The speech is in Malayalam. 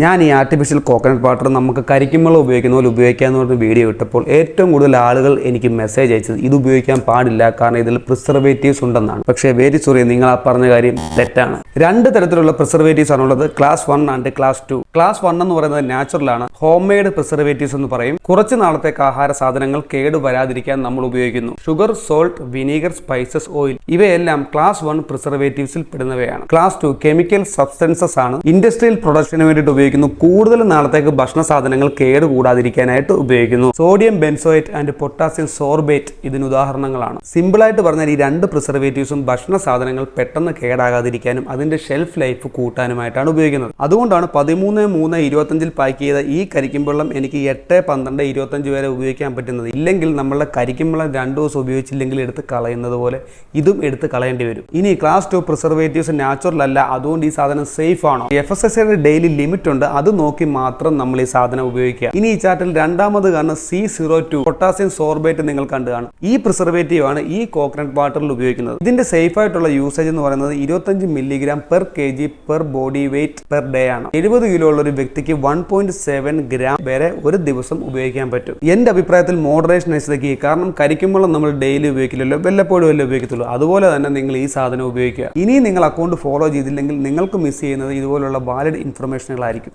ഞാൻ ഈ ആർട്ടിഫിഷ്യൽ കോക്കനട്ട് വാട്ടർ നമുക്ക് കരിക്കുമ്പോൾ ഉപയോഗിക്കുന്ന പോലെ ഉപയോഗിക്കാമെന്ന് പറഞ്ഞ വീഡിയോ ഇട്ടപ്പോൾ ഏറ്റവും കൂടുതൽ ആളുകൾ എനിക്ക് മെസ്സേജ് അയച്ചത് ഇത് ഉപയോഗിക്കാൻ പാടില്ല കാരണം ഇതിൽ പ്രിസർവേറ്റീവ്സ് ഉണ്ടെന്നാണ്. പക്ഷേ വെരി സോറി, നിങ്ങൾ ആ പറഞ്ഞ കാര്യം തെറ്റാണ്. രണ്ട് തരത്തിലുള്ള പ്രിസർവേറ്റീവ്സ് ആണുള്ളത്, ക്ലാസ് 1 ആൻഡ് ക്ലാസ് 2. ക്ലാസ് 1 എന്ന് പറയുന്നത് നാച്ചുറൽ ആണ്, ഹോം മെയ്ഡ് പ്രിസർവേറ്റീവ്സ് എന്ന് പറയും. കുറച്ച് നാളത്തേക്ക് ആഹാര സാധനങ്ങൾ കേട് വരാതിരിക്കാൻ നമ്മൾ ഉപയോഗിക്കുന്നു. Sugar, salt, vinegar, spices, oil ഇവയെല്ലാം ക്ലാസ് 1 പ്രിസർവേറ്റീവ്സിൽ പെടുന്നവയാണ്. ക്ലാസ് 2 കെമിക്കൽ സബ്സ്റ്റൻസസ് ആണ്, ഇൻഡസ്ട്രിയൽ പ്രൊഡക്ഷന് വേണ്ടിയിട്ട് ഉപയോഗിക്കുന്നു. കൂടുതൽ നാളത്തേക്ക് ഭക്ഷണ സാധനങ്ങൾ കേടുകൂടാതിരിക്കാനായിട്ട് ഉപയോഗിക്കുന്നു. Sodium benzoate and potassium sorbate ഇതിന് ഉദാഹരണങ്ങളാണ്. സിമ്പിൾ ആയിട്ട് പറഞ്ഞാൽ ഈ രണ്ട് പ്രിസർവേറ്റീവ്സും ഭക്ഷണ സാധനങ്ങൾ പെട്ടെന്ന് കേടാകാതിരിക്കാനും അതിന്റെ ഷെൽഫ് ലൈഫ് കൂട്ടാനുമായിട്ടാണ് ഉപയോഗിക്കുന്നത്. അതുകൊണ്ടാണ് 13/3/25 പാക്ക് ചെയ്ത ഈ കരിക്കുംവെള്ളം എനിക്ക് 8/12/25 വരെ ഉപയോഗിക്കാൻ പറ്റുന്നത്. ഇല്ലെങ്കിൽ നമ്മളുടെ കരിക്കുംവെള്ളം 2 ദിവസം ഉപയോഗിച്ചില്ലെങ്കിൽ എടുത്ത് കളയുന്നത് പോലെ ഇതും എടുത്ത് കളയേണ്ടി വരും. ഇനി ക്ലാസ് 2 പ്രിസർവേറ്റീവ്സ് നാച്ചുറൽ അല്ല, അതുകൊണ്ട് ഈ സാധനം സേഫ് ആണോ? FSSAIയുടെ ഡെയിലി ലിമിറ്റ് ഉണ്ട്, അത് നോക്കി മാത്രം നമ്മൾ ഈ സാധനം ഉപയോഗിക്കുക. ഇനി ഈ ചാർട്ടിൽ രണ്ടാമത് കാണുന്ന C02 പൊട്ടാസ്യം സോർബേറ്റ് നിങ്ങൾ കണ്ടു കാണും. ഈ പ്രിസർവേറ്റീവ് ആണ് ഈ കോക്കനട്ട് വാട്ടറിൽ ഉപയോഗിക്കുന്നത്. ഇതിന്റെ സേഫ് ആയിട്ടുള്ള യൂസേജ് എന്ന് പറയുന്നത് 25 mg per kg per body weight per day ആണ്. 70 കിലോ ഉള്ള ഒരു വ്യക്തിക്ക് 1.7 gram വരെ ഒരു ദിവസം ഉപയോഗിക്കാൻ പറ്റും. എന്റെ അഭിപ്രായത്തിൽ മോഡറേഷൻ അനുസരിച്ച്, കാരണം കരിക്കുമ്പോൾ നമ്മൾ ഡെയിലി ഉപയോഗിക്കില്ലല്ലോ, വല്ലപ്പോഴും അല്ലേ ഉപയോഗിക്കത്തുള്ളൂ. അതുപോലെ തന്നെ നിങ്ങൾ ഈ സാധനം ഉപയോഗിക്കുക. ഇനി നിങ്ങൾ അക്കൗണ്ട് ഫോളോ ചെയ്തില്ലെങ്കിൽ നിങ്ങൾക്ക് മിസ് ചെയ്യുന്നത് ഇതുപോലുള്ള വാലിഡ് ഇൻഫർമേഷനുകളായിരിക്കും.